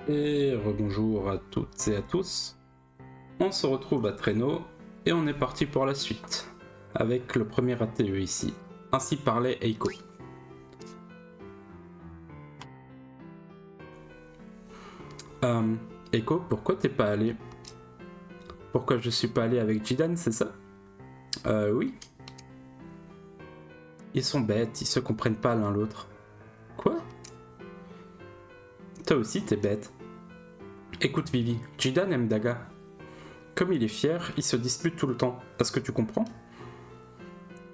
Et rebonjour à toutes et à tous. On se retrouve à Traîneau et on est parti pour la suite. Avec le premier ATE ici. Ainsi parlait Eiko. Euh, Eiko, pourquoi t'es pas allé? Pourquoi je suis pas allé avec Jidan, c'est ça? Oui. Ils sont bêtes, ils se comprennent pas l'un l'autre. Quoi? Toi aussi t'es bête. Écoute Vivi, Jidan aime Daga. Comme il est fier, il se dispute tout le temps. Est-ce que tu comprends?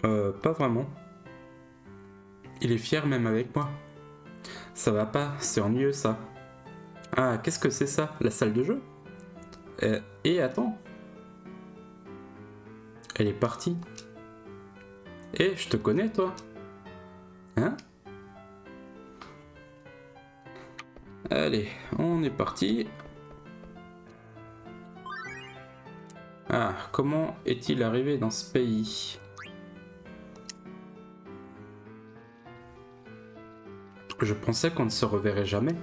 Pas vraiment. Il est fier même avec moi. Ça va pas, c'est ennuyeux ça. Ah, qu'est-ce que c'est ça? La salle de jeu? Et attends, elle est partie. Eh, je te connais toi? Hein? Allez, on est parti. Ah, comment est-il arrivé dans ce pays? Je pensais qu'on ne se reverrait jamais.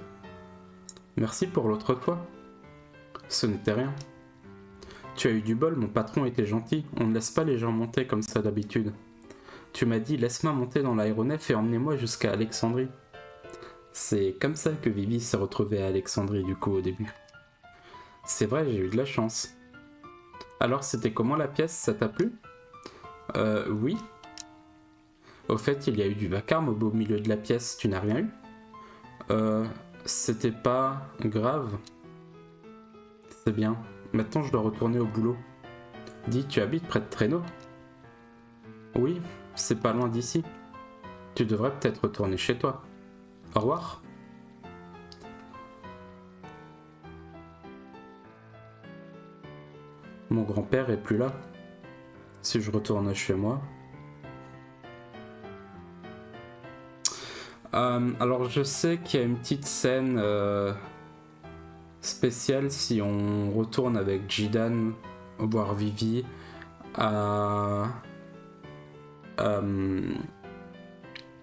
Merci pour l'autre fois. Ce n'était rien. Tu as eu du bol, mon patron était gentil. On ne laisse pas les gens monter comme ça d'habitude. Tu m'as dit laisse-moi monter dans l'aéronef et emmenez-moi jusqu'à Alexandrie. C'est comme ça que Vivi s'est retrouvée à Alexandrie du coup au début. C'est vrai, j'ai eu de la chance. Alors c'était comment la pièce, ça t'a plu? Oui. Au fait, il y a eu du vacarme au beau milieu de la pièce, tu n'as rien eu? Euh, C'était pas grave. C'est bien. Maintenant je dois retourner au boulot. Dis, tu habites près de Traîneau? Oui, c'est pas loin d'ici. Tu devrais peut-être retourner chez toi. Au revoir. Mon grand-père est plus là. Si je retourne chez moi. Alors je sais qu'il y a une petite scène spéciale si on retourne avec Jidan voir Vivi à, euh,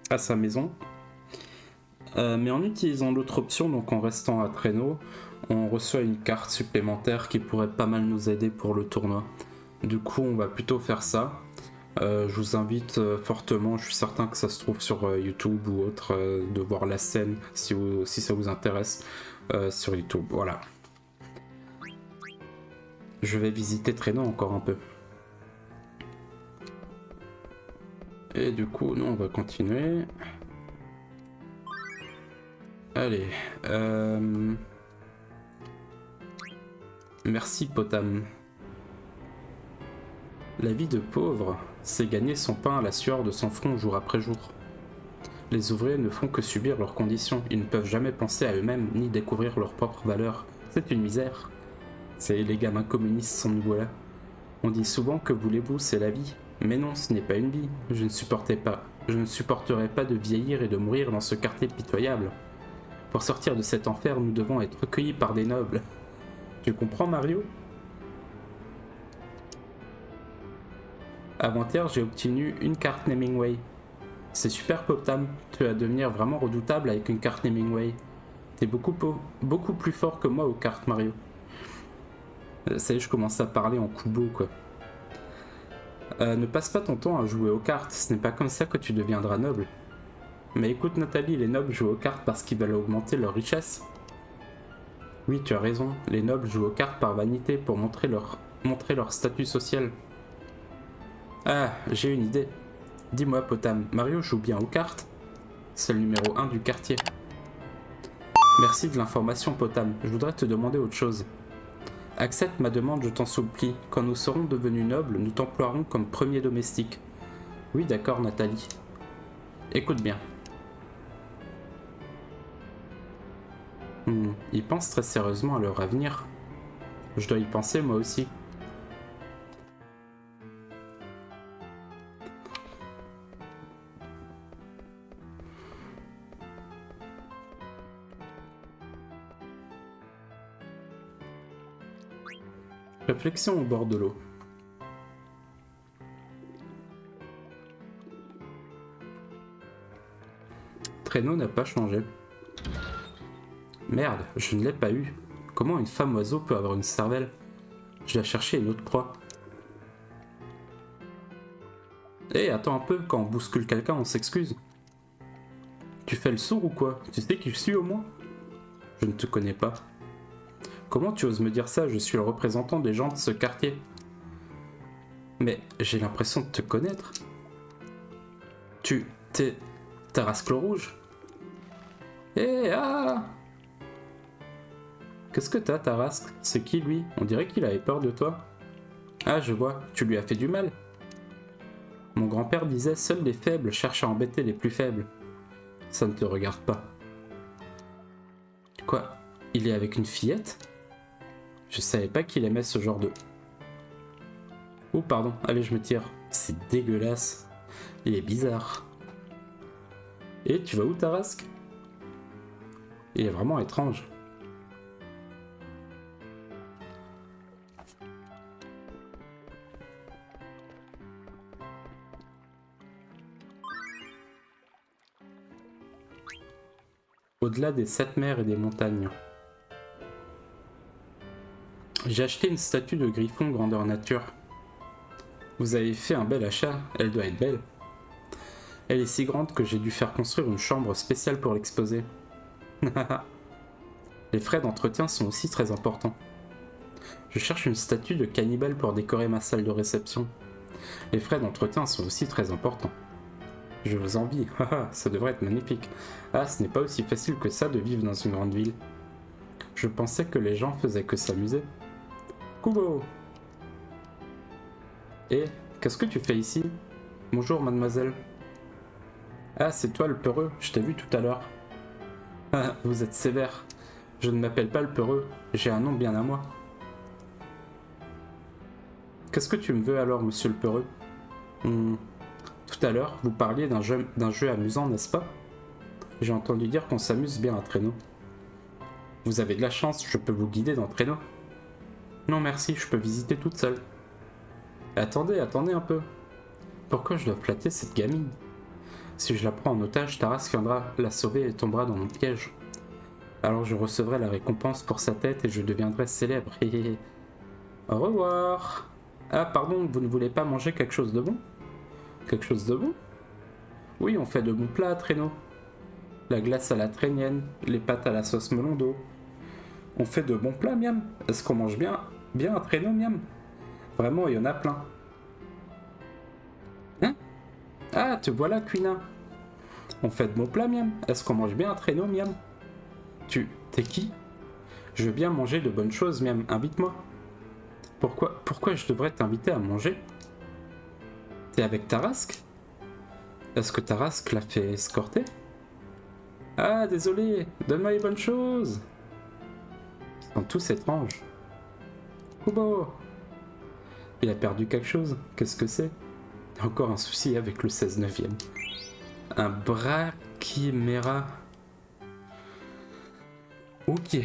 à sa maison. Mais en utilisant l'autre option, donc en restant à Traîneau, on reçoit une carte supplémentaire qui pourrait pas mal nous aider pour le tournoi. Du coup, on va plutôt faire ça. Je vous invite fortement, je suis certain que ça se trouve sur YouTube ou autre, de voir la scène si ça vous intéresse sur YouTube. Voilà. Je vais visiter Traîneau encore un peu. Et du coup, nous on va continuer. Allez. Merci Potam. La vie de pauvre, c'est gagner son pain à la sueur de son front jour après jour. Les ouvriers ne font que subir leurs conditions, ils ne peuvent jamais penser à eux-mêmes ni découvrir leurs propres valeurs. C'est une misère. C'est les gamins communistes sont nouveau là. On dit souvent que voulez-vous, c'est la vie. Mais non, ce n'est pas une vie. Je ne supporterai pas de vieillir et de mourir dans ce quartier pitoyable. Pour sortir de cet enfer, nous devons être recueillis par des nobles. Tu comprends, Mario? Avant-hier, j'ai obtenu une carte Hemingway. C'est super Potam, tu vas devenir vraiment redoutable avec une carte Hemingway. T'es beaucoup plus fort que moi aux cartes Mario. Ça y est, je commence à parler en kubo quoi. Ne passe pas ton temps à jouer aux cartes, ce n'est pas comme ça que tu deviendras noble. Mais écoute Nathalie, les nobles jouent aux cartes parce qu'ils veulent augmenter leur richesse. Oui, tu as raison, les nobles jouent aux cartes par vanité pour montrer leur statut social. Ah, j'ai une idée. Dis-moi Potam, Mario joue bien aux cartes? C'est le numéro 1 du quartier. Merci de l'information Potam, je voudrais te demander autre chose. Accepte ma demande, je t'en supplie. Quand nous serons devenus nobles, nous t'emploierons comme premier domestique. Oui, d'accord, Nathalie. Écoute bien. Ils pensent très sérieusement à leur avenir. Je dois y penser moi aussi. Réflexion au bord de l'eau. Traîneau n'a pas changé. Merde, je ne l'ai pas eu. Comment une femme oiseau peut avoir une cervelle? Je dois chercher une autre proie. Hé, attends un peu, quand on bouscule quelqu'un, on s'excuse. Tu fais le sourd ou quoi? Tu sais qui je suis au moins? Je ne te connais pas. Comment tu oses me dire ça? Je suis le représentant des gens de ce quartier. Mais j'ai l'impression de te connaître. T'es Tarasque le Rouge? Hé, ah! Qu'est-ce que t'as, Tarasque? C'est qui, lui? On dirait qu'il avait peur de toi. Ah, je vois, tu lui as fait du mal. Mon grand-père disait, seuls les faibles cherchent à embêter les plus faibles. Ça ne te regarde pas. Quoi? Il est avec une fillette? Je savais pas qu'il aimait ce genre de... Oh, pardon, allez, je me tire. C'est dégueulasse. Il est bizarre. Et tu vas où, Tarasque? Il est vraiment étrange. Au-delà des 7 mers et des montagnes. J'ai acheté une statue de griffon grandeur nature. Vous avez fait un bel achat, elle doit être belle. Elle est si grande que j'ai dû faire construire une chambre spéciale pour l'exposer. Les frais d'entretien sont aussi très importants. Je cherche une statue de cannibale pour décorer ma salle de réception. Les frais d'entretien sont aussi très importants. Je vous envie, ça devrait être magnifique. Ah, ce n'est pas aussi facile que ça de vivre dans une grande ville. Je pensais que les gens faisaient que s'amuser. Kubo! Et qu'est-ce que tu fais ici? Bonjour, mademoiselle. Ah, c'est toi le peureux, je t'ai vu tout à l'heure. Ah, vous êtes sévère. Je ne m'appelle pas le peureux, j'ai un nom bien à moi. Qu'est-ce que tu me veux alors, monsieur le peureux? Tout à l'heure, vous parliez d'un jeu amusant, n'est-ce pas? J'ai entendu dire qu'on s'amuse bien à traîneau. Vous avez de la chance, je peux vous guider dans le traîneau. Non merci, je peux visiter toute seule. Attendez un peu. Pourquoi je dois flatter cette gamine? Si je la prends en otage, Tarasque viendra la sauver et tombera dans mon piège. Alors je recevrai la récompense pour sa tête et je deviendrai célèbre. Au revoir. Ah pardon, vous ne voulez pas manger quelque chose de bon? Quelque chose de bon? Oui, on fait de bons plats à traîneau. La glace à la traînienne, les pâtes à la sauce melon d'eau. On fait de bons plats, miam. Est-ce qu'on mange bien à traîneau, miam? Vraiment, il y en a plein. Hein? Ah, te voilà, Cuina. On fait de bons plats, miam. Est-ce qu'on mange bien à traîneau, miam? T'es qui? Je veux bien manger de bonnes choses, miam. Invite-moi. Pourquoi je devrais t'inviter à manger? T'es avec Tarasque? Est-ce que Tarasque l'a fait escorter? Ah, désolé, donne-moi les bonnes choses. Ils sont tous étranges. Kubo! Il a perdu quelque chose. Qu'est-ce que c'est? Encore un souci avec le 16/9e. Un brachymera. Ok.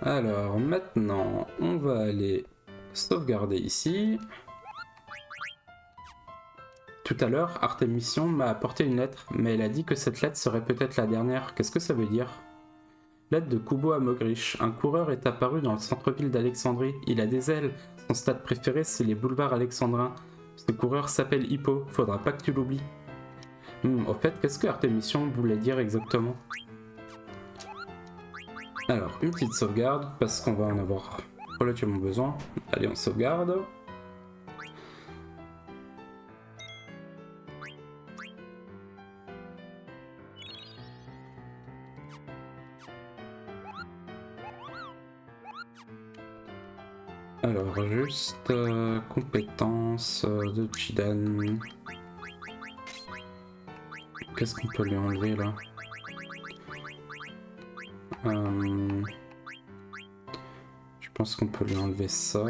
Alors maintenant, on va aller sauvegarder ici. Tout à l'heure, Artémission m'a apporté une lettre, mais elle a dit que cette lettre serait peut-être la dernière. Qu'est-ce que ça veut dire? Lettre de Kubo à Mogrish. Un coureur est apparu dans le centre-ville d'Alexandrie. Il a des ailes. Son stade préféré, c'est les boulevards alexandrins. Ce coureur s'appelle Hippo. Faudra pas que tu l'oublies. Au fait, qu'est-ce que Artémission voulait dire exactement? Alors, une petite sauvegarde, parce qu'on va en avoir relativement besoin. Allez, on sauvegarde. Alors, juste compétences de Chidan. Qu'est-ce qu'on peut lui enlever là? Je pense qu'on peut lui enlever ça.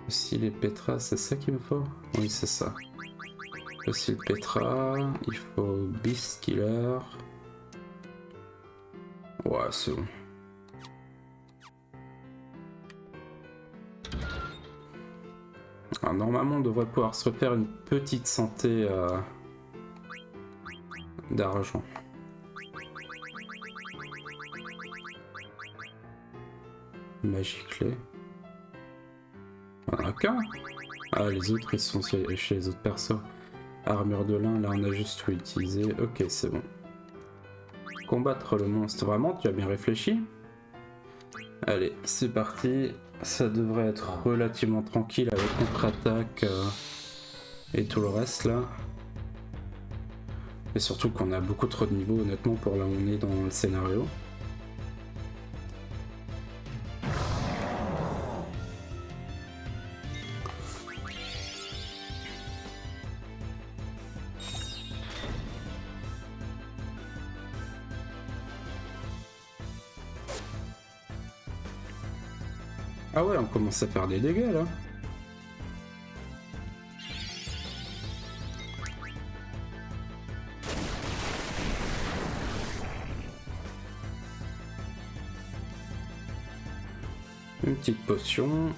Aussi les Petra, c'est ça qu'il me faut? Oui, c'est ça. Aussi le Petra, il faut Beast Killer. Ouais, c'est bon. Alors, normalement, on devrait pouvoir se refaire une petite santé d'argent. Magie clé. On en a qu'un. Ah, les autres, ils sont chez les autres persos. Armure de lin, là, on a juste tout utilisé. Ok, c'est bon. Combattre le monstre. Vraiment, tu as bien réfléchi? Allez, c'est parti. Ça devrait être relativement tranquille avec contre-attaque et tout le reste, là. Et surtout qu'on a beaucoup trop de niveaux, honnêtement, pour là où on est dans le scénario. Ah ouais, on commence à faire des dégâts, là. Une petite potion.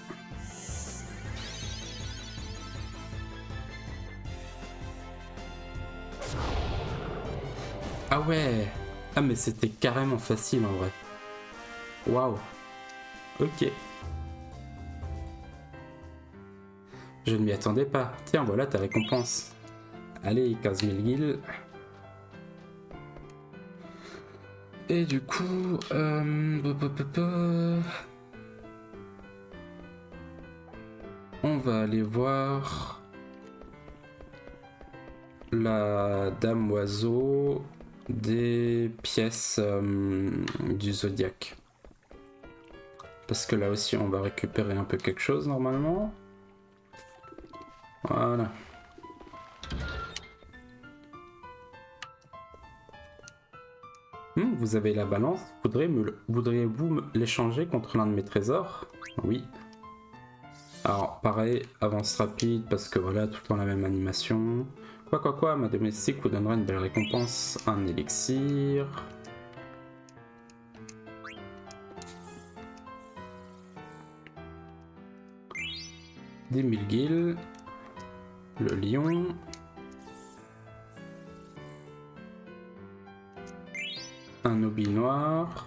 Ah ouais. Ah mais c'était carrément facile en vrai. Waouh. Ok. Je ne m'y attendais pas. Tiens, voilà ta récompense. Allez, 15 000 guilds. Et du coup... on va aller voir... la dame oiseau des pièces du zodiaque. Parce que là aussi on va récupérer un peu quelque chose normalement. Voilà. Vous avez la balance. Voudriez-vous l'échanger contre l'un de mes trésors? Oui. Alors pareil, avance rapide parce que voilà, tout le temps la même animation. Quoi, ma domestique vous donnera une belle récompense. Un élixir. Des 1000 guilds. Le lion. Un obi noir.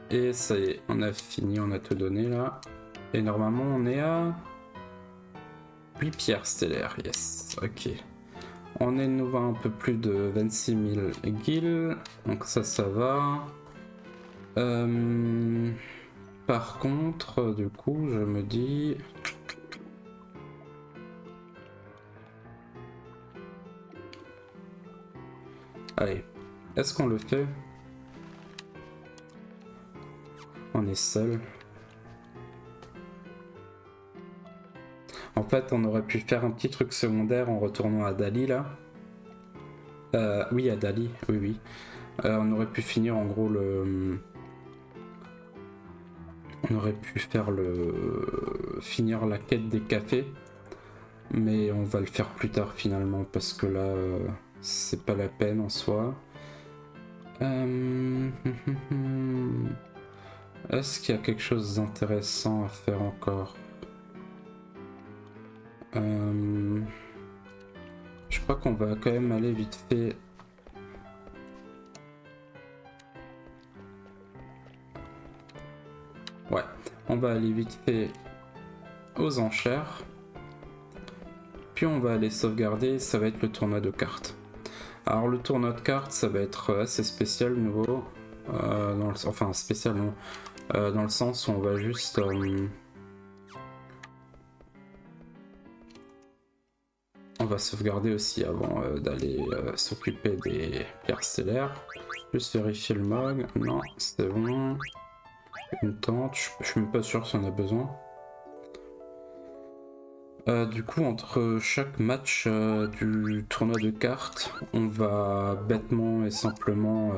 Et ça y est, on a fini, on a tout donné là. Et normalement on est à 8 pierres stellaires, yes, ok. On est de nouveau un peu plus de 26 000 guilds, donc ça va. Par contre, du coup, je me dis... Allez, est-ce qu'on le fait? On est seul. En fait, on aurait pu faire un petit truc secondaire en retournant à Dali, là. Oui, à Dali, oui. On aurait pu finir, en gros, le... On aurait pu faire finir la quête des cafés. Mais on va le faire plus tard, finalement, parce que là, c'est pas la peine, en soi. Est-ce qu'il y a quelque chose d'intéressant à faire encore? Je crois qu'on va quand même aller vite fait. Ouais, on va aller vite fait aux enchères. Puis on va aller sauvegarder, ça va être le tournoi de cartes. Alors le tournoi de cartes, ça va être assez spécial nouveau. Enfin spécial non. Dans le sens où on va juste... on va sauvegarder aussi avant d'aller s'occuper des pierres stellaires. Juste vérifier le mog. Non, c'est bon. Une tente. Je suis même pas sûr si on a besoin. Du coup, entre chaque match du tournoi de cartes, on va bêtement et simplement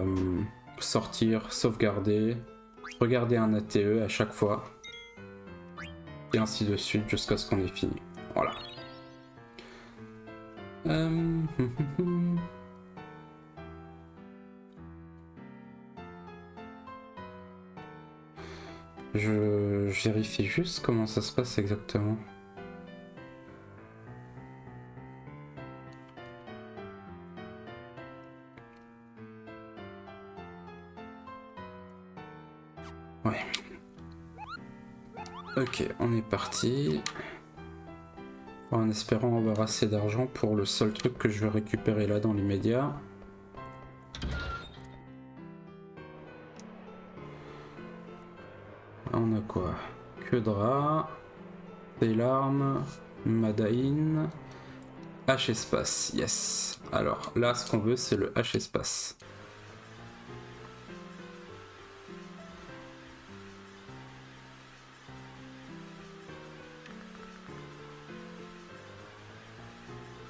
sortir, sauvegarder, regarder un ATE à chaque fois, et ainsi de suite jusqu'à ce qu'on ait fini. Voilà. Je vérifie juste comment ça se passe exactement. Ouais. Ok, on est parti. En espérant avoir assez d'argent pour le seul truc que je vais récupérer là dans l'immédiat. On a quoi? Queudra, Pélarme, Madain, H-Espace, yes. Alors là, ce qu'on veut, c'est le H-Espace.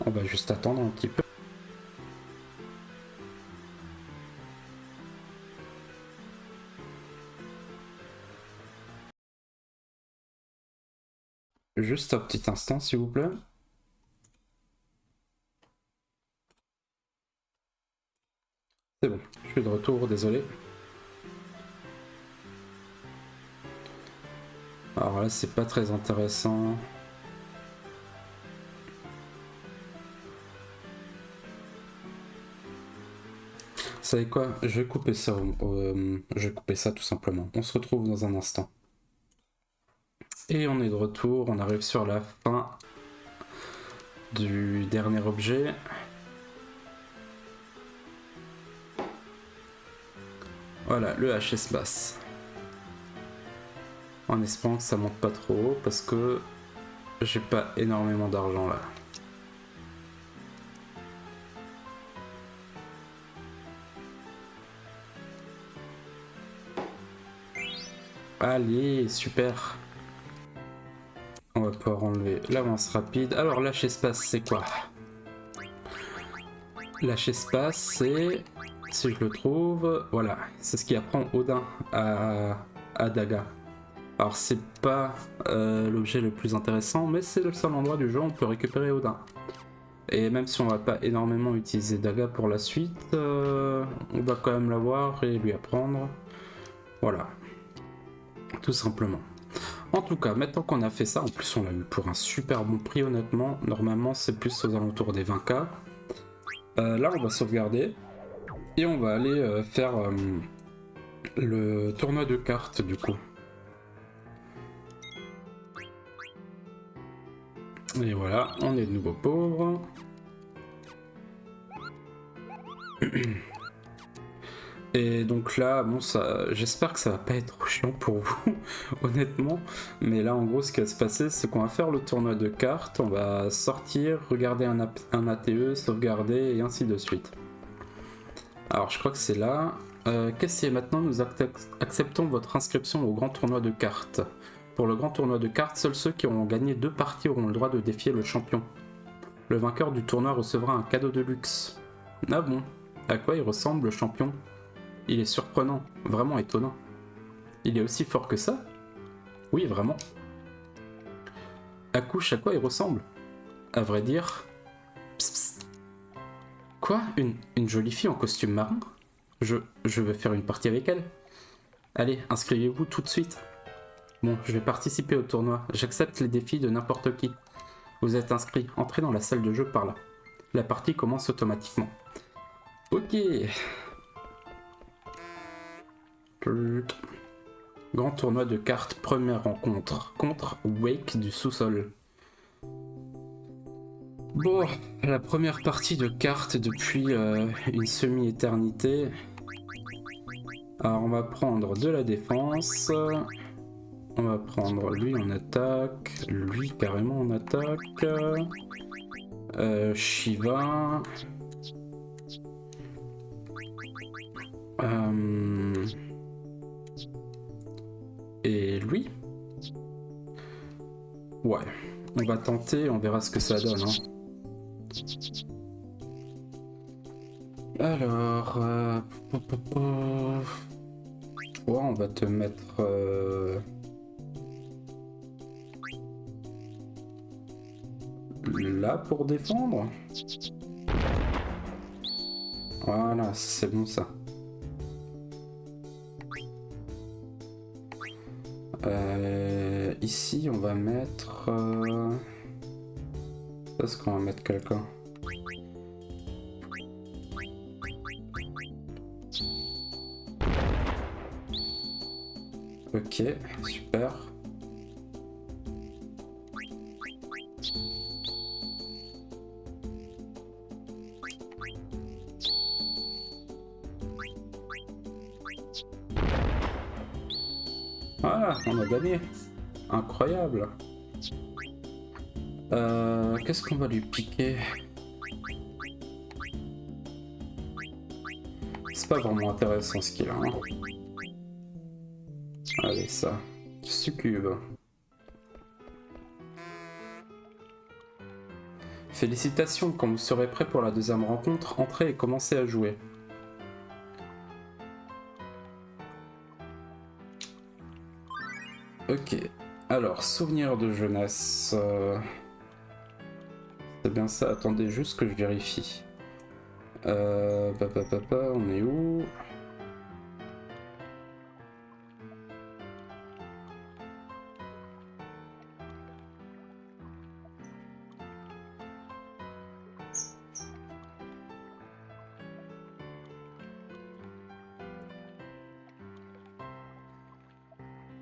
On va juste attendre un petit peu. Juste un petit instant, s'il vous plaît. C'est bon, je suis de retour, désolé. Alors là, c'est pas très intéressant. Vous savez quoi? Je vais couper ça. Je vais couper ça tout simplement. On se retrouve dans un instant. Et on est de retour. On arrive sur la fin du dernier objet. Voilà, le H-Espace. En espérant que ça monte pas trop haut parce que j'ai pas énormément d'argent là. Allez, super. On va pouvoir enlever l'avance rapide. Alors, lâche-espace, c'est quoi? Lâche-espace, c'est... Si je le trouve... Voilà, c'est ce qui apprend Odin à Daga. Alors, c'est pas l'objet le plus intéressant, mais c'est le seul endroit du jeu où on peut récupérer Odin. Et même si on va pas énormément utiliser Daga pour la suite, on va quand même l'avoir et lui apprendre. Voilà. Tout simplement. En tout cas, maintenant qu'on a fait ça, en plus on l'a eu pour un super bon prix honnêtement. Normalement c'est plus aux alentours des 20k. Là on va sauvegarder. Et on va aller faire le tournoi de cartes du coup. Et voilà, on est de nouveau pauvre. Et donc là, bon, ça, j'espère que ça va pas être trop chiant pour vous, honnêtement. Mais là, en gros, ce qui va se passer, c'est qu'on va faire le tournoi de cartes, on va sortir, regarder un ATE, sauvegarder et ainsi de suite. Alors, je crois que c'est là. Qu'est-ce qui est maintenant? Nous acceptons votre inscription au grand tournoi de cartes. Pour le grand tournoi de cartes, seuls ceux qui auront gagné 2 parties auront le droit de défier le champion. Le vainqueur du tournoi recevra un cadeau de luxe. Ah bon? À quoi il ressemble le champion? Il est surprenant, vraiment étonnant. Il est aussi fort que ça? Oui, vraiment. À couche, à quoi il ressemble? À vrai dire... Psst, psst. Quoi? Une jolie fille en costume marron? Je vais faire une partie avec elle. Allez, inscrivez-vous tout de suite. Bon, je vais participer au tournoi. J'accepte les défis de n'importe qui. Vous êtes inscrit. Entrez dans la salle de jeu par là. La partie commence automatiquement. Ok. Grand tournoi de cartes, première rencontre contre Wake du sous-sol. Bon, la première partie de cartes depuis une semi-éternité. Alors on va prendre de la défense. On va prendre lui en attaque, lui carrément en attaque. Shiva. Et lui. Ouais, on va tenter, on verra ce que ça donne. Hein. Alors, toi, on va te mettre là pour défendre. Voilà, c'est bon ça. ici, on va mettre... Est-ce qu'on va mettre quelqu'un? Ok, super. Voilà, on a gagné. Incroyable. Qu'est-ce qu'on va lui piquer? C'est pas vraiment intéressant ce qu'il a. Hein. Allez, ça. Succube. Félicitations, quand vous serez prêt pour la deuxième rencontre, entrez et commencez à jouer. Ok, alors, souvenir de jeunesse. C'est bien ça, attendez juste que je vérifie. On est où?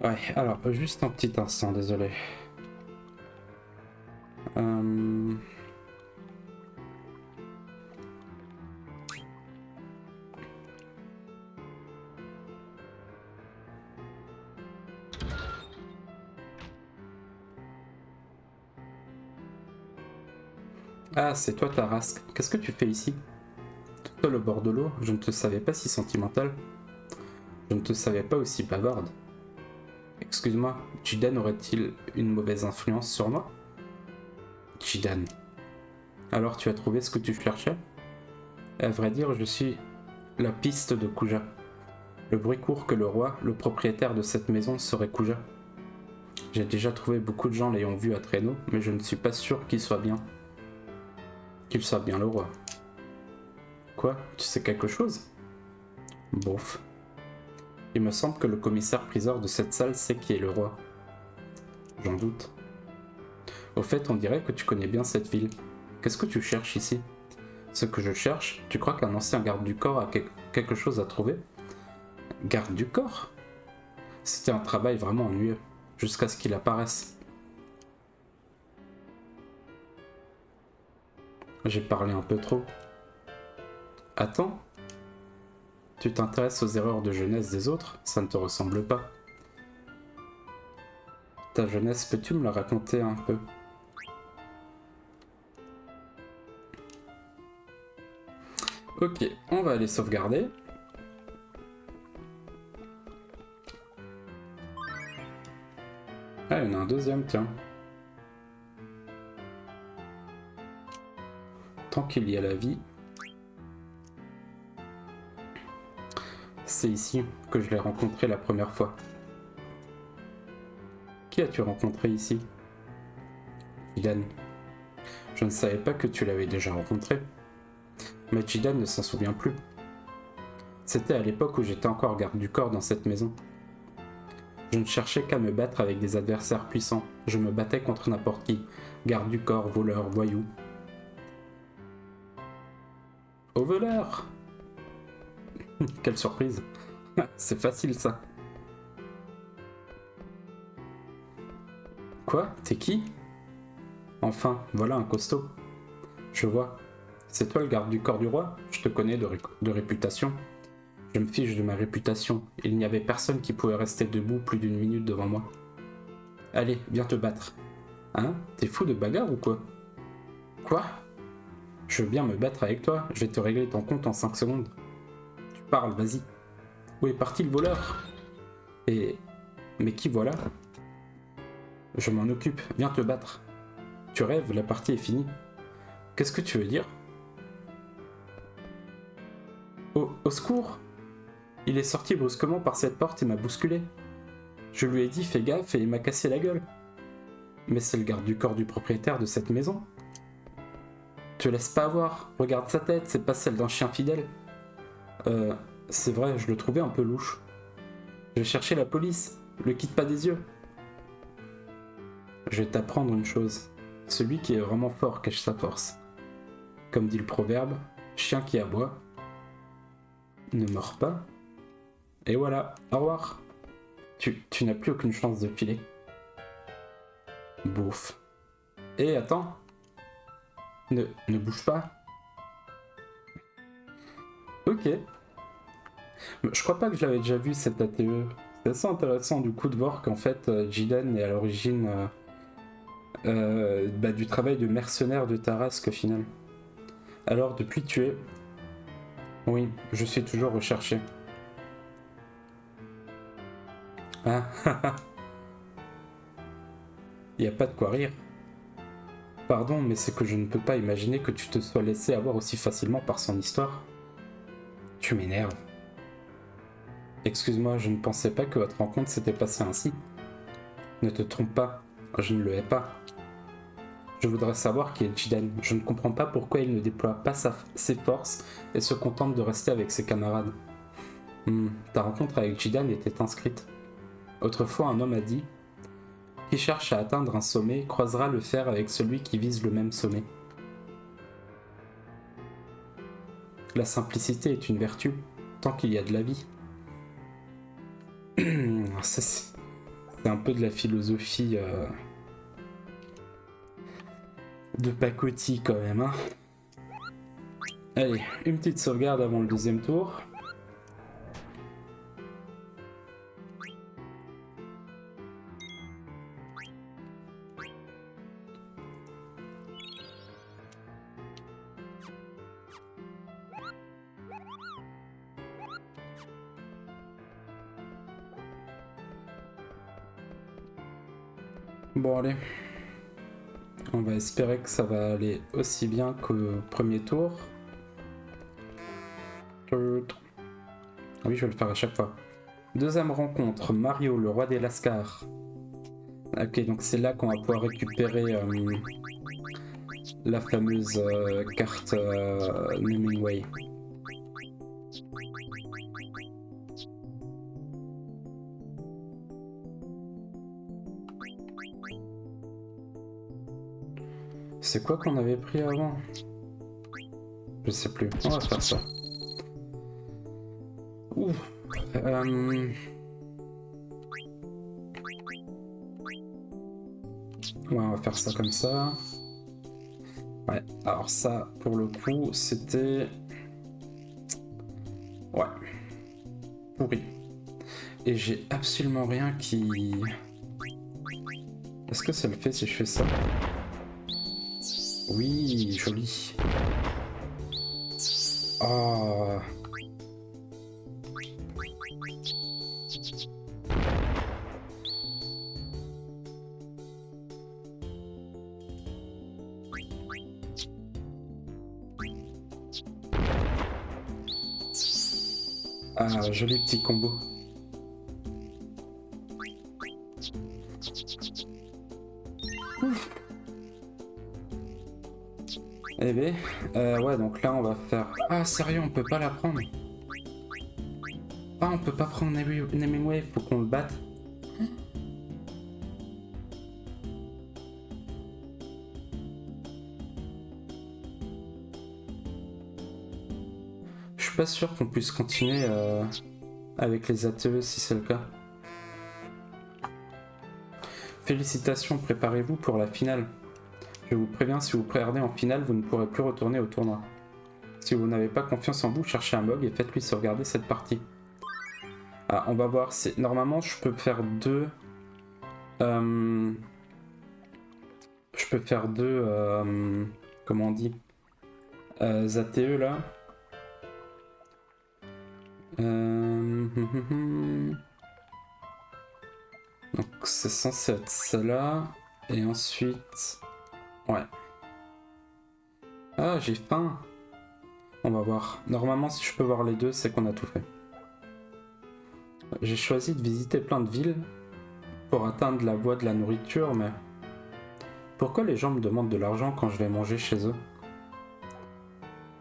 Ouais, alors, juste un petit instant, désolé. Ah, c'est toi, Tarasque. Qu'est-ce que tu fais ici? Tout seul au bord de l'eau, je ne te savais pas si sentimentale. Je ne te savais pas aussi bavarde. Excuse-moi, Jidan aurait-il une mauvaise influence sur moi? Jidan. Alors tu as trouvé ce que tu cherchais? À vrai dire, je suis la piste de Kuja. Le bruit court que le roi, le propriétaire de cette maison, serait Kuja. J'ai déjà trouvé beaucoup de gens l'ayant vu à traîneau, mais je ne suis pas sûr qu'il soit bien. Qu'il soit bien le roi. Quoi? Tu sais quelque chose? Bof. Il me semble que le commissaire-priseur de cette salle sait qui est le roi. J'en doute. Au fait, on dirait que tu connais bien cette ville. Qu'est-ce que tu cherches ici? Ce que je cherche, tu crois qu'un ancien garde du corps a quelque chose à trouver? Garde du corps? C'était un travail vraiment ennuyeux, jusqu'à ce qu'il apparaisse. J'ai parlé un peu trop. Attends. Tu t'intéresses aux erreurs de jeunesse des autres? Ça ne te ressemble pas. Ta jeunesse, peux-tu me la raconter un peu? Ok, on va aller sauvegarder. Ah, il y en a un deuxième, tiens. Tant qu'il y a la vie. C'est ici que je l'ai rencontré la première fois. Qui as-tu rencontré ici? Jidan. Je ne savais pas que tu l'avais déjà rencontré. Mais Jidan ne s'en souvient plus. C'était à l'époque où j'étais encore garde du corps dans cette maison. Je ne cherchais qu'à me battre avec des adversaires puissants. Je me battais contre n'importe qui. Garde du corps, voleur, voyou. Au voleur! Quelle surprise! C'est facile ça. Quoi? T'es qui? Enfin, voilà un costaud. Je vois. C'est toi le garde du corps du roi? Je te connais de réputation. Je me fiche de ma réputation. Il n'y avait personne qui pouvait rester debout plus d'une minute devant moi. Allez, viens te battre. Hein? T'es fou de bagarre ou quoi? Quoi? Je veux bien me battre avec toi. Je vais te régler ton compte en 5 secondes. Tu parles, vas-y. Où est parti le voleur? Mais qui voilà? Je m'en occupe. Viens te battre. Tu rêves, la partie est finie. Qu'est-ce que tu veux dire? Au secours! Il est sorti brusquement par cette porte et m'a bousculé. Je lui ai dit fais gaffe et il m'a cassé la gueule. Mais c'est le garde du corps du propriétaire de cette maison. Te laisse pas avoir, regarde sa tête, c'est pas celle d'un chien fidèle. C'est vrai, je le trouvais un peu louche. Je vais chercher la police, le quitte pas des yeux. je vais t'apprendre une chose. Celui qui est vraiment fort cache sa force. Comme dit le proverbe, chien qui aboie ne mord pas. Et voilà, au revoir. Tu n'as plus aucune chance de filer. Bouffe. Et attends. Ne bouge pas. Ok. Je crois pas que je l'avais déjà vu cette ATE. C'est assez intéressant du coup de voir qu'en fait Jidan est à l'origine du travail de mercenaire de Tarasque au final. Alors depuis tu es... Oui, je suis toujours recherché. Ah, y a pas de quoi rire. Pardon, mais c'est que je ne peux pas imaginer que tu te sois laissé avoir aussi facilement par son histoire. Tu m'énerves. Excuse-moi, je ne pensais pas que votre rencontre s'était passée ainsi. Ne te trompe pas, je ne le hais pas. Je voudrais savoir qui est Jidan. Je ne comprends pas pourquoi il ne déploie pas ses forces et se contente de rester avec ses camarades. Ta rencontre avec Jidan était inscrite. Autrefois, un homme a dit « Qui cherche à atteindre un sommet croisera le fer avec celui qui vise le même sommet. » La simplicité est une vertu, tant qu'il y a de la vie. C'est un peu de la philosophie de pacotille quand même, hein. Allez, une petite sauvegarde avant le deuxième tour. Bon allez, on va espérer que ça va aller aussi bien qu'au premier tour. Ah oui, je vais le faire à chaque fois. Deuxième rencontre, Mario, le roi des Lascars. Ok, donc c'est là qu'on va pouvoir récupérer la fameuse carte Hemingway. C'est quoi qu'on avait pris avant? Je sais plus. On va faire ça. Ouh. Ouais, on va faire ça comme ça. Ouais, alors ça, pour le coup, c'était... Ouais. Pourri. Et j'ai absolument rien qui... Est-ce que ça le fait si je fais ça? Oui, joli. Oh. Ah, joli petit combo. Eh bien, ouais, donc là on va faire... Ah, sérieux, on peut pas la prendre. Ah, on peut pas prendre Hemingway, faut qu'on le batte. Je suis pas sûr qu'on puisse continuer avec les ATE si c'est le cas. Félicitations, préparez-vous pour la finale. Je vous préviens, si vous perdez en finale, vous ne pourrez plus retourner au tournoi. Si vous n'avez pas confiance en vous, cherchez un bug et faites-lui sauvegarder cette partie. Ah, on va voir. Normalement, je peux faire deux... Je peux faire deux... comment on dit ATE, là. Donc, c'est censé être celle-là. Et ensuite... Ouais. Ah, j'ai faim. On va voir. Normalement, si je peux voir les deux, c'est qu'on a tout fait. J'ai choisi de visiter plein de villes pour atteindre la voie de la nourriture, mais... Pourquoi les gens me demandent de l'argent quand je vais manger chez eux?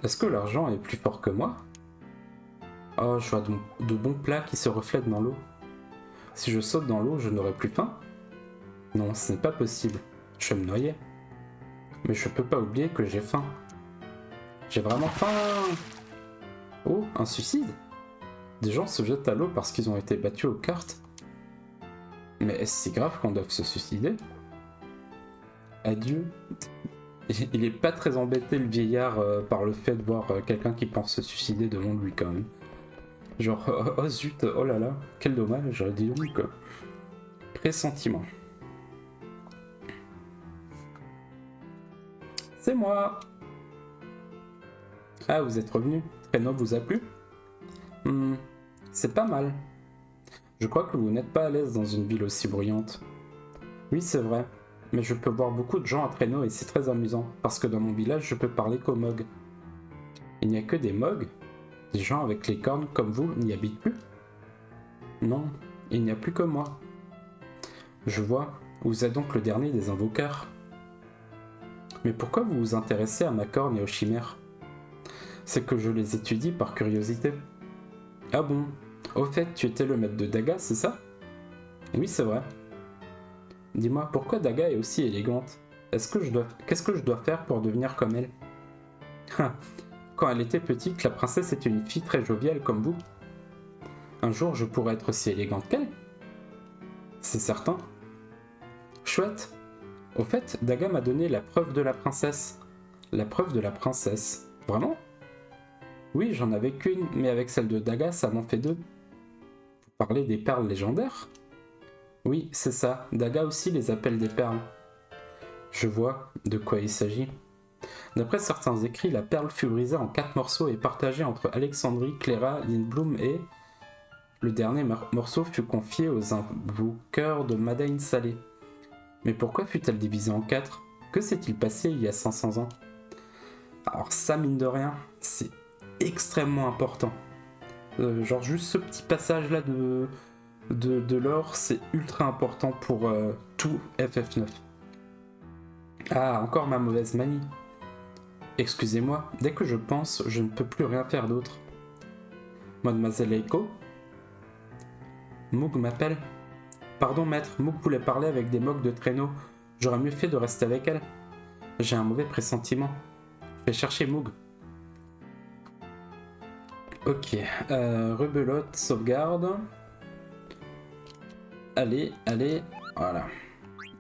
Est-ce que l'argent est plus fort que moi? Oh, je vois de bons plats qui se reflètent dans l'eau. Si je saute dans l'eau, je n'aurai plus faim. Non, ce n'est pas possible. Je vais me noyer. Mais je peux pas oublier que j'ai faim. J'ai vraiment faim. Oh, un suicide? Des gens se jettent à l'eau parce qu'ils ont été battus aux cartes. Mais est-ce si grave qu'on doive se suicider? Adieu. Il est pas très embêté le vieillard par le fait de voir quelqu'un qui pense se suicider devant lui quand même. Genre, oh zut, oh là là, quel dommage, j'aurais dit oui quoi. Pressentiment. C'est moi. Ah, vous êtes revenu. Traîneau vous a plu? C'est pas mal. Je crois que vous n'êtes pas à l'aise dans une ville aussi bruyante. Oui, c'est vrai. Mais je peux voir beaucoup de gens à traîneau et c'est très amusant, parce que dans mon village, je peux parler qu'aux Mogs. Il n'y a que des Mogs? Des gens avec les cornes comme vous n'y habitent plus? Non, il n'y a plus que moi. Je vois, vous êtes donc le dernier des invoqueurs. Mais pourquoi vous vous intéressez à ma corne et aux chimères? C'est que je les étudie par curiosité. Ah bon? Au fait, tu étais le maître de Daga, c'est ça? Oui, c'est vrai. Dis-moi, pourquoi Daga est aussi élégante? Qu'est-ce que je dois faire pour devenir comme elle? Quand elle était petite, la princesse était une fille très joviale comme vous. Un jour, je pourrais être aussi élégante qu'elle. C'est certain. Chouette. Au fait, Daga m'a donné la preuve de la princesse. La preuve de la princesse. Vraiment? Oui, j'en avais qu'une, mais avec celle de Daga, ça m'en fait deux. Vous parlez des perles légendaires? Oui, c'est ça. Daga aussi les appelle des perles. Je vois de quoi il s'agit. D'après certains écrits, la perle fut brisée en 4 morceaux et partagée entre Alexandrie, Clara, Lindblum et... Le dernier morceau fut confié aux invoqueurs de Madain Salé. Mais pourquoi fut-elle divisée en 4? Que s'est-il passé il y a 500 ans? Alors ça, mine de rien, c'est extrêmement important. Genre juste ce petit passage-là de l'or, c'est ultra important pour tout FF9. Ah, encore ma mauvaise manie. Excusez-moi, dès que je pense, je ne peux plus rien faire d'autre. Mademoiselle Eiko? Moog m'appelle. Pardon maître, Moog voulait parler avec des mogs de traîneau. J'aurais mieux fait de rester avec elle. J'ai un mauvais pressentiment. Je vais chercher Moog. Ok, rebelote, sauvegarde. Allez, voilà.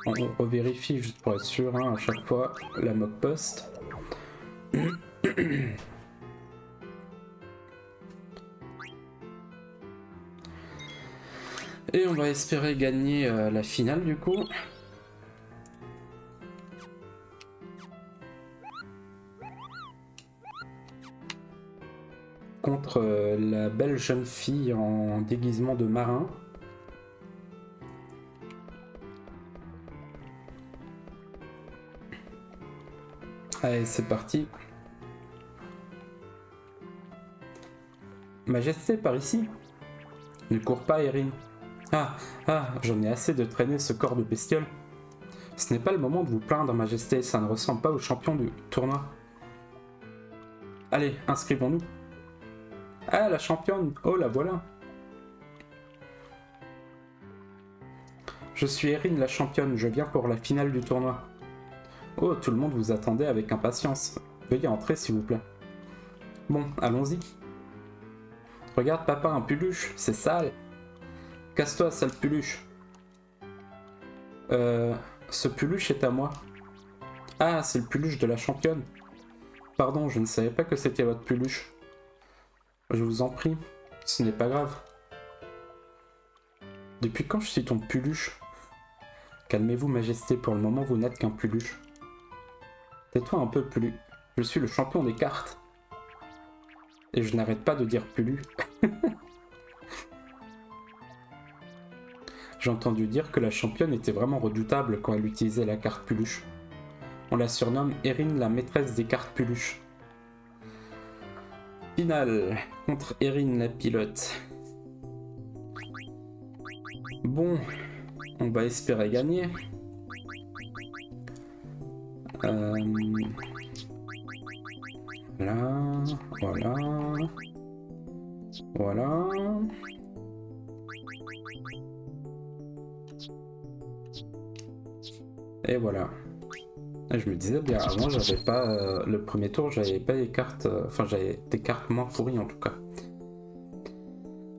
On revérifie juste pour être sûr, hein, à chaque fois, la mock post. Et on va espérer gagner la finale du coup. Contre la belle jeune fille en déguisement de marin. Allez, c'est parti. Majesté, par ici. Ne cours pas, Erin. J'en ai assez de traîner ce corps de bestiole. Ce n'est pas le moment de vous plaindre, Majesté, ça ne ressemble pas au champion du tournoi. Allez, inscrivons-nous. Ah, la championne, oh la voilà. Je suis Erin, la championne, je viens pour la finale du tournoi. Oh, tout le monde vous attendait avec impatience. Veuillez entrer, s'il vous plaît. Bon, allons-y. Regarde, papa, un peluche, c'est sale. Casse-toi, sale peluche. Ce peluche est à moi. Ah, c'est le peluche de la championne. Pardon, je ne savais pas que c'était votre peluche. Je vous en prie, ce n'est pas grave. Depuis quand je suis ton peluche? Calmez-vous, Majesté, pour le moment vous n'êtes qu'un peluche. Tais-toi un peu, Pelu. Je suis le champion des cartes. Et je n'arrête pas de dire Pelu. J'ai entendu dire que la championne était vraiment redoutable quand elle utilisait la carte Peluche. On la surnomme Erin, la maîtresse des cartes Peluche. Finale contre Erin, la pilote. Bon, on va espérer gagner. Voilà. Et voilà. Et je me disais bien, avant, j'avais pas... le premier tour, j'avais pas les cartes... Enfin, j'avais des cartes moins pourries, en tout cas.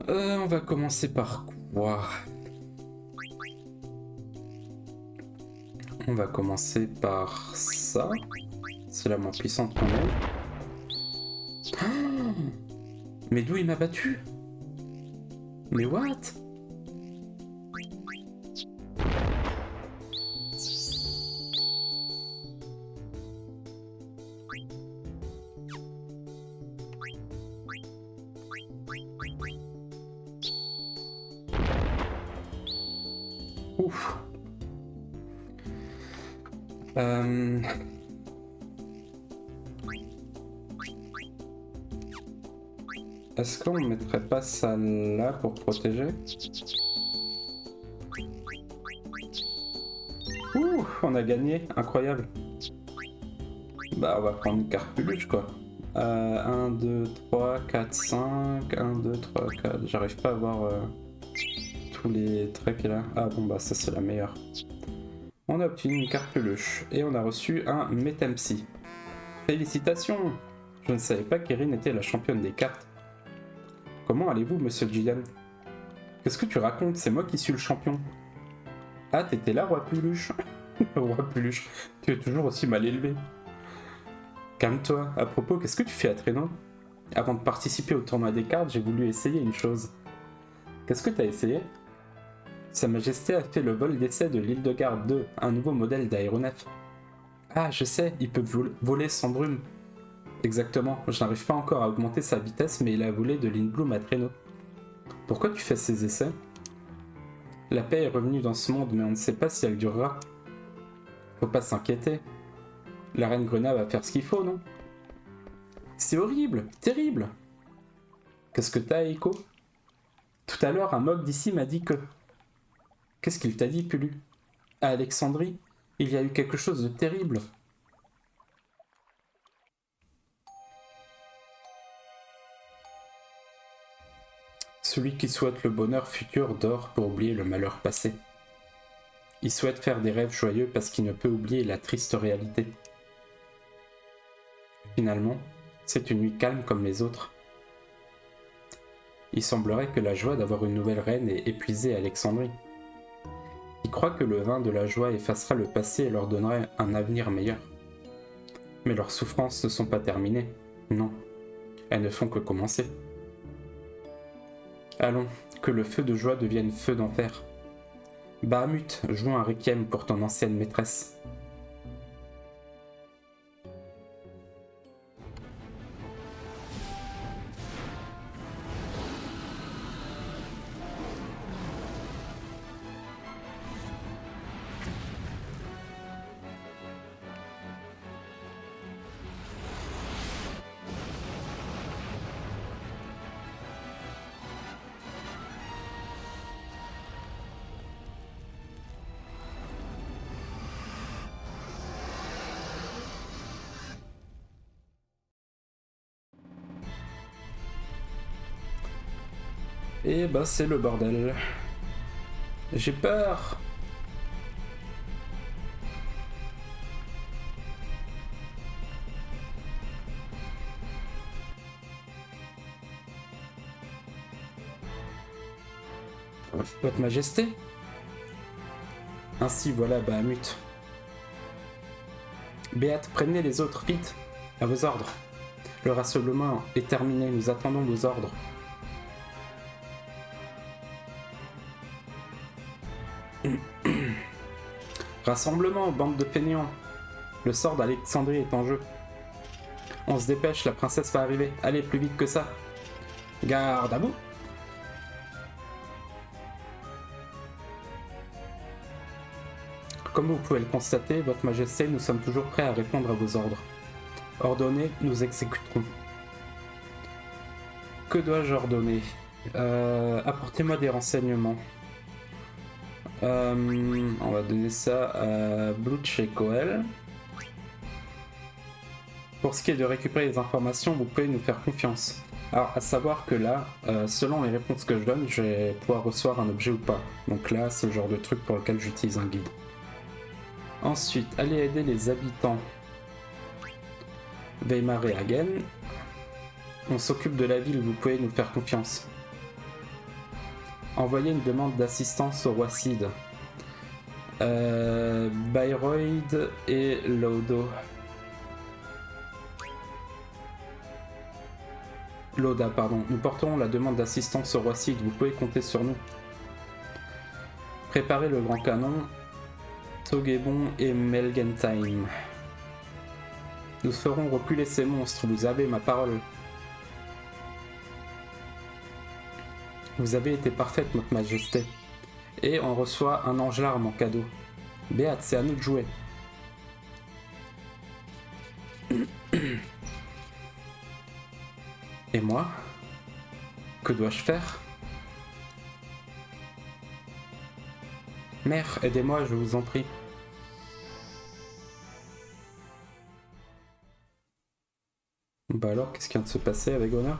On va commencer par quoi? On va commencer par ça. C'est la moins puissante qu'on ait. Ah, mais d'où il m'a battu? Mais what? Ouf. Est-ce qu'on ne mettrait pas ça là pour protéger? Ouh, on a gagné, incroyable. Bah on va prendre une carte peluche quoi. 1, 2, 3, 4, 5, 1, 2, 3, 4. J'arrive pas à voir tous les traits qu'il a. Ah bon bah ça c'est la meilleure. On a obtenu une carte peluche et on a reçu un Metempsy. Félicitations! Je ne savais pas qu'Erin était la championne des cartes. Comment allez-vous, monsieur Gian? Qu'est-ce que tu racontes? C'est moi qui suis le champion. Ah, t'étais là, roi Peluche? Roi Peluche, tu es toujours aussi mal élevé. Calme-toi. À propos, qu'est-ce que tu fais à Traîneau? Avant de participer au tournoi des cartes, j'ai voulu essayer une chose. Qu'est-ce que t'as essayé? Sa Majesté a fait le vol d'essai de l'île de Garde 2, un nouveau modèle d'aéronef. Ah, je sais, il peut voler sans brume. Exactement, je n'arrive pas encore à augmenter sa vitesse, mais il a volé de Lindblum à Traîneau. Pourquoi tu fais ces essais? La paix est revenue dans ce monde, mais on ne sait pas si elle durera. Faut pas s'inquiéter. La reine Grenat va faire ce qu'il faut, non? C'est horrible, terrible. Qu'est-ce que t'as, Eiko? Tout à l'heure, un mog d'ici m'a dit que... Qu'est-ce qu'il t'a dit, Pulu? À Alexandrie, il y a eu quelque chose de terrible. Celui qui souhaite le bonheur futur dort pour oublier le malheur passé. Il souhaite faire des rêves joyeux parce qu'il ne peut oublier la triste réalité. Finalement, c'est une nuit calme comme les autres. Il semblerait que la joie d'avoir une nouvelle reine ait épuisé Alexandrie. Ils croient que le vin de la joie effacera le passé et leur donnera un avenir meilleur. Mais leurs souffrances ne sont pas terminées. Non, elles ne font que commencer. Allons, que le feu de joie devienne feu d'enfer. Bahamut, joue un requiem pour ton ancienne maîtresse. Et bah c'est le bordel. J'ai peur. Votre Majesté? Ainsi voilà Bahamut. Béate, prévenez les autres, vite. À vos ordres. Le rassemblement est terminé, nous attendons vos ordres. Rassemblement, bande de fainéants. Le sort d'Alexandrie est en jeu. On se dépêche, la princesse va arriver. Allez, plus vite que ça. Garde à vous. Comme vous pouvez le constater, votre majesté, nous sommes toujours prêts à répondre à vos ordres. Ordonnez, nous exécuterons. Que dois-je ordonner? Apportez-moi des renseignements. On va donner ça à Bluch et Coel. Pour ce qui est de récupérer les informations, vous pouvez nous faire confiance. Alors, à savoir que là, selon les réponses que je donne, je vais pouvoir recevoir un objet ou pas. Donc là, c'est le genre de truc pour lequel j'utilise un guide. Ensuite, allez aider les habitants. Weimar et Hagen. On s'occupe de la ville, vous pouvez nous faire confiance. Envoyez une demande d'assistance au roi Cid. Bayreuth et Lodo. Loda, pardon. Nous porterons la demande d'assistance au roi Cid, vous pouvez compter sur nous. Préparez le grand canon, Togebon et Melgentheim. Nous ferons reculer ces monstres, vous avez ma parole. Vous avez été parfaite, votre majesté. Et on reçoit un ange larme en cadeau. Béat, c'est à nous de jouer. Et moi? Que dois-je faire? Mère, aidez-moi, je vous en prie. Bah alors, qu'est-ce qui vient de se passer avec Honor?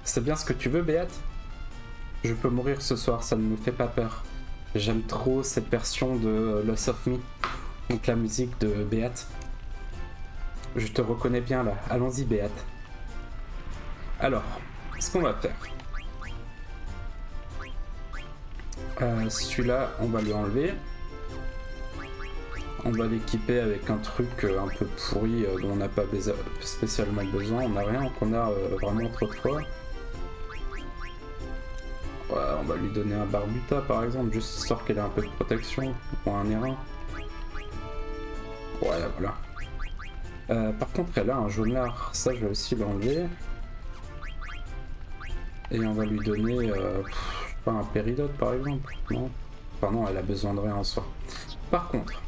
C'est bien ce que tu veux, Béat? Je peux mourir ce soir, ça ne me fait pas peur. J'aime trop cette version de Loss of Me, donc la musique de Béat. Je te reconnais bien là, allons-y Béat. Alors, ce qu'on va faire... celui-là, on va lui enlever. On va l'équiper avec un truc un peu pourri dont on n'a pas spécialement besoin. On n'a rien qu'on a vraiment trop de fois. Ouais, on va lui donner un barbuta par exemple, juste histoire qu'elle ait un peu de protection. Ou un airain. Ouais, voilà. Par contre, elle a un jaunard. Ça, je vais aussi l'enlever. Et on va lui donner... pas un péridote par exemple, non. Enfin non, elle a besoin de rien en soi. Par contre,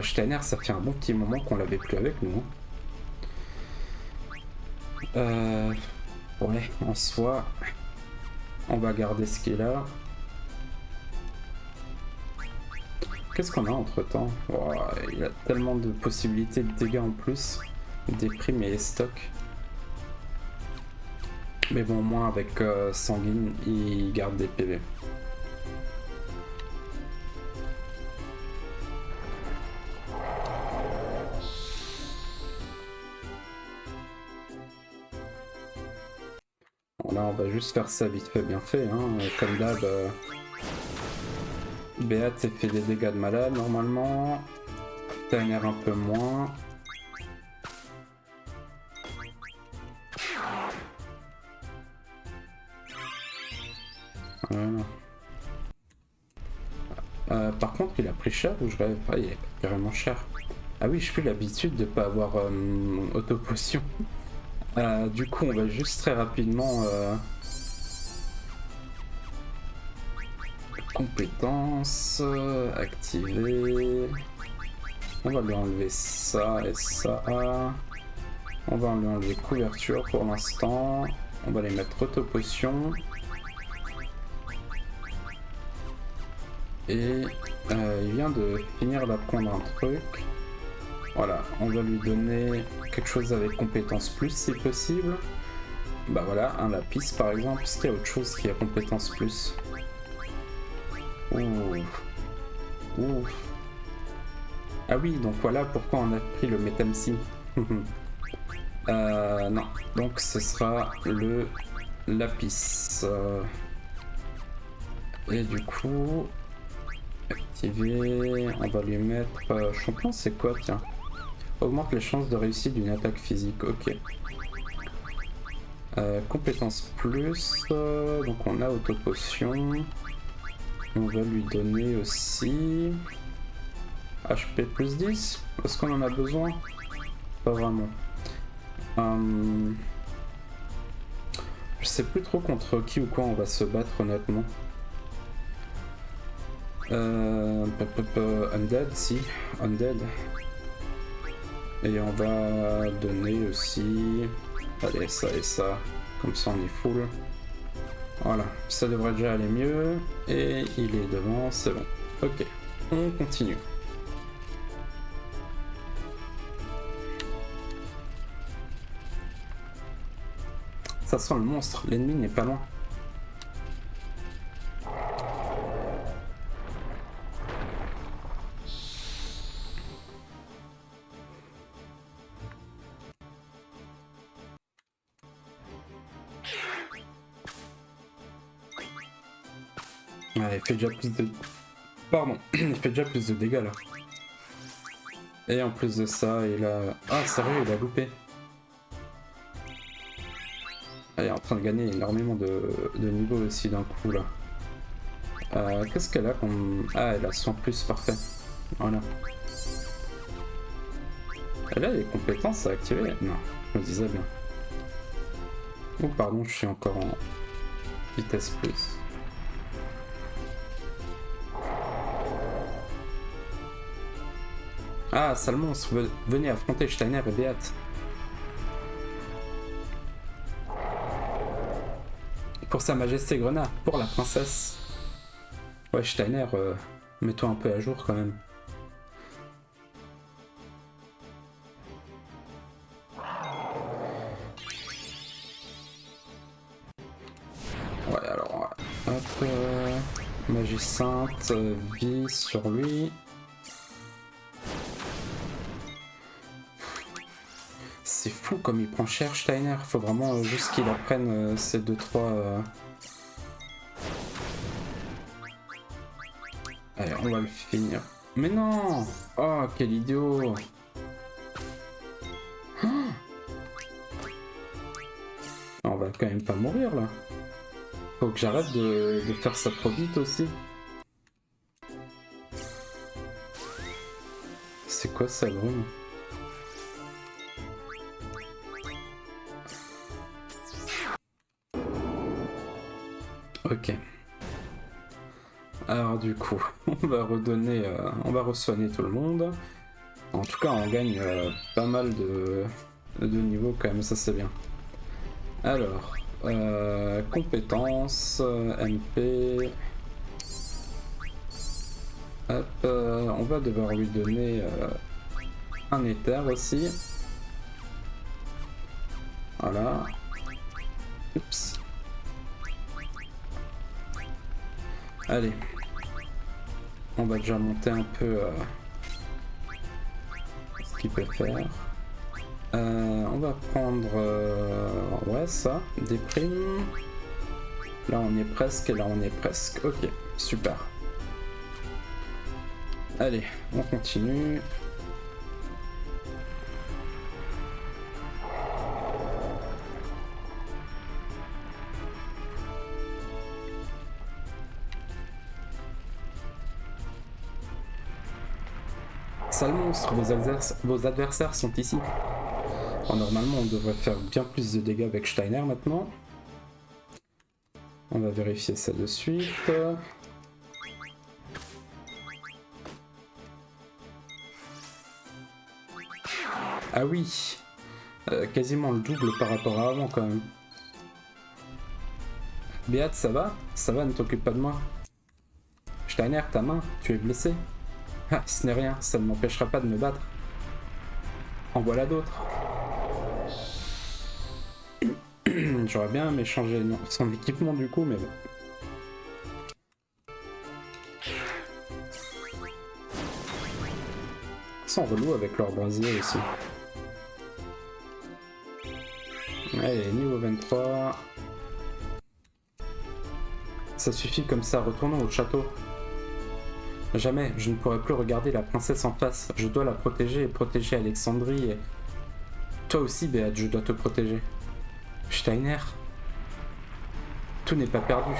Steiner, ça fait un bon petit moment qu'on l'avait plus avec nous. Ouais, en soi, on va garder ce qu'il a. Qu'est-ce qu'on a entre temps? Oh, il a tellement de possibilités de dégâts en plus. Des primes et stocks. Mais bon, au moins avec Sanguine, il garde des PV. Bon, là, on va juste faire ça vite fait, bien fait. Hein. Comme d'hab, Béat fait des dégâts de malade normalement. Tanner un peu moins. Voilà. Par contre, il a pris cher ou je rêve? Ah, il est carrément cher. Ah oui, je plus l'habitude de pas avoir auto-potion. Du coup, on va juste très rapidement... compétences, activer. On va lui enlever ça et ça. On va lui enlever couverture pour l'instant. On va les mettre auto-potion. Et il vient de finir d'apprendre un truc. Voilà, on va lui donner quelque chose avec compétence plus si possible. Bah voilà, un lapis par exemple. Est-ce qu'il y a autre chose qui a compétence plus? Ouh. Ouh. Ah oui, donc voilà pourquoi on a pris le Metamsi. Non, donc ce sera le lapis. Et du coup... activer, on va lui mettre... champion c'est quoi tiens? Augmente les chances de réussite d'une attaque physique, ok. Compétence plus, donc on a auto-potion. On va lui donner aussi... HP plus 10, est-ce qu'on en a besoin? Pas vraiment. Je sais plus trop contre qui ou quoi on va se battre honnêtement. Undead, si, Undead. Et on va donner aussi... allez, ça et ça. Comme ça on est full. Voilà, ça devrait déjà aller mieux. Et il est devant, c'est bon. Ok, on continue. Ça sent le monstre, l'ennemi n'est pas loin. Ouais, il fait déjà plus de... Pardon, il fait déjà plus de dégâts là. Et en plus de ça, il a... Ah sérieux, il a loupé. Elle est en train de gagner énormément de niveaux aussi d'un coup là. Qu'est-ce qu'elle a comme... Ah, elle a 100 plus, parfait. Voilà. Elle a les compétences à activer? Non, je me disais bien. Oh pardon, je suis encore en vitesse plus. Ah, sale monstre, venez affronter Steiner et Beat. Pour sa majesté Grenat, pour la princesse. Ouais, Steiner, mets-toi un peu à jour quand même. Ouais, alors, hop, magie sainte, vie sur lui. C'est fou comme il prend cher Steiner, faut vraiment juste qu'il apprenne ces 2-3... Allez, on va le finir. Mais non! Oh, quel idiot! On va quand même pas mourir là. Faut que j'arrête de faire ça trop vite aussi. C'est quoi ça, brume? Ok. Alors du coup, on va redonner, on va re-soigner tout le monde. En tout cas, on gagne pas mal de niveaux quand même, ça c'est bien. Alors, compétences, MP. Hop, on va devoir lui donner un éther aussi. Voilà. Oups. Allez. On va déjà monter un peu ce qu'il peut faire. On va prendre ouais, ça, des primes. Là on y est presque et là on y est presque. Ok, super. Allez, on continue. Sale monstre, vos adversaires sont ici. Bon, normalement, on devrait faire bien plus de dégâts avec Steiner maintenant. On va vérifier ça de suite. Ah oui, quasiment le double par rapport à avant quand même. Beat, ça va? Ça va, ne t'occupe pas de moi. Steiner, ta main, tu es blessé? Ah, ce n'est rien, ça ne m'empêchera pas de me battre. En voilà d'autres. J'aurais bien aimé changer son équipement du coup, mais bon. Ils sont relous avec leur brasier aussi. Allez, niveau 23. Ça suffit comme ça, retournons au château. Jamais, je ne pourrai plus regarder la princesse en face. Je dois la protéger et protéger Alexandrie et... Toi aussi, Beat, je dois te protéger. Steiner, tout n'est pas perdu.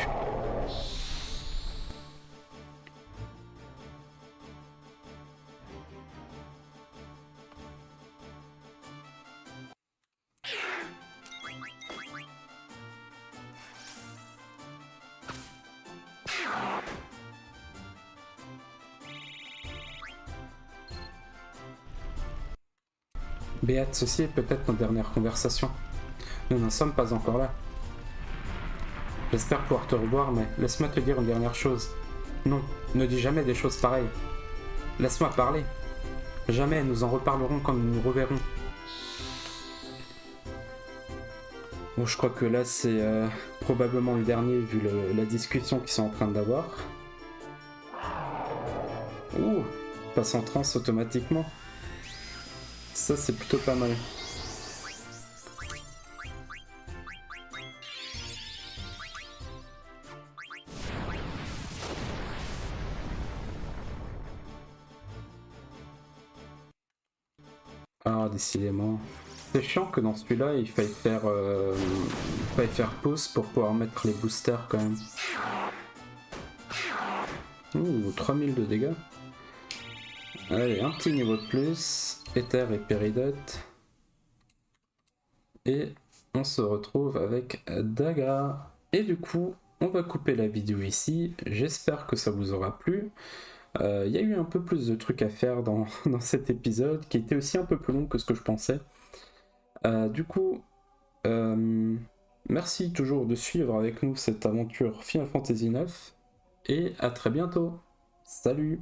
Beat, ceci est peut-être notre dernière conversation. Nous n'en sommes pas encore là. J'espère pouvoir te revoir, mais laisse-moi te dire une dernière chose. Non, ne dis jamais des choses pareilles. Laisse-moi parler. Jamais nous en reparlerons quand nous nous reverrons. Bon, je crois que là c'est probablement le dernier vu la discussion qu'ils sont en train d'avoir. Ouh, passe en transe automatiquement. Ça c'est plutôt pas mal. Ah, décidément. C'est chiant que dans celui-là, il faille faire pause pour pouvoir mettre les boosters quand même. Ouh, 3000 de dégâts. Allez, un petit niveau de plus. Éther et Péridote. Et on se retrouve avec Daga. Et du coup, on va couper la vidéo ici. J'espère que ça vous aura plu. Il y a eu un peu plus de trucs à faire dans cet épisode, qui était aussi un peu plus long que ce que je pensais. Du coup, merci toujours de suivre avec nous cette aventure Final Fantasy IX. Et à très bientôt. Salut!